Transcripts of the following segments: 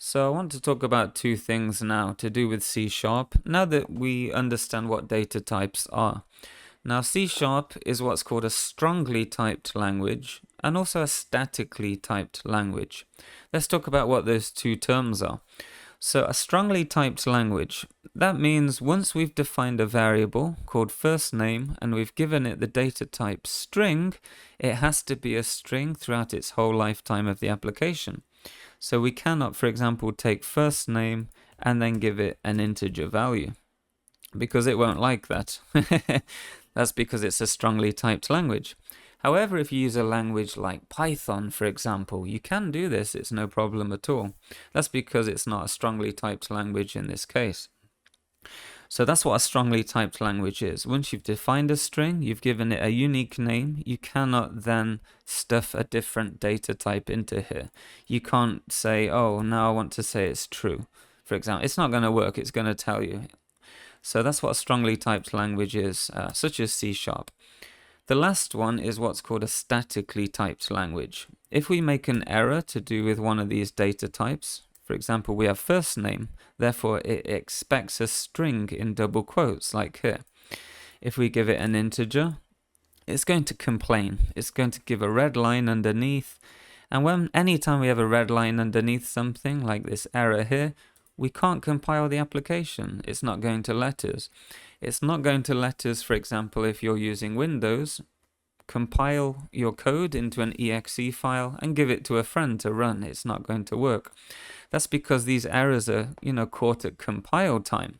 So I want to talk about two things now to do with C#, now that we understand what data types are. Now C# is what's called a strongly typed language and also a statically typed language. Let's talk about what those two terms are. So a strongly typed language, that means once we've defined a variable called first name and we've given it the data type string, it has to be a string throughout its whole lifetime of the application. So we cannot, for example, take first name and then give it an integer value, because it won't like that. That's because it's a strongly typed language. However, if you use a language like Python, for example, you can do this, it's no problem at all. That's because it's not a strongly typed language in this case. So that's what a strongly typed language is. Once you've defined a string, you've given it a unique name, you cannot then stuff a different data type into here. You can't say, oh, now I want to say it's true, for example. It's not going to work, it's going to tell you. So that's what a strongly typed language is, such as C#. The last one is what's called a statically typed language. If we make an error to do with one of these data types, for example, we have first name, therefore it expects a string in double quotes, like here. If we give it an integer, it's going to complain. It's going to give a red line underneath. And anytime we have a red line underneath something, like this error here, we can't compile the application. It's not going to let us. It's not going to let us, for example, if you're using Windows, compile your code into an exe file and give it to a friend to run. It's not going to work. That's because these errors are, caught at compile time.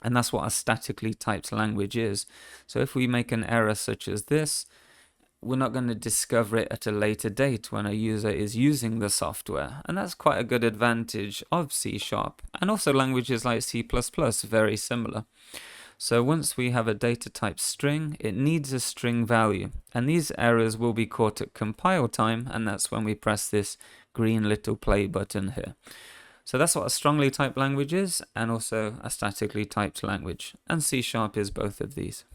And that's what a statically typed language is. So if we make an error such as this, we're not going to discover it at a later date when a user is using the software. And that's quite a good advantage of C#. And also languages like C++, very similar. So once we have a data type string, it needs a string value. And these errors will be caught at compile time, and that's when we press this green little play button here. So that's what a strongly typed language is, and also a statically typed language. And C# is both of these.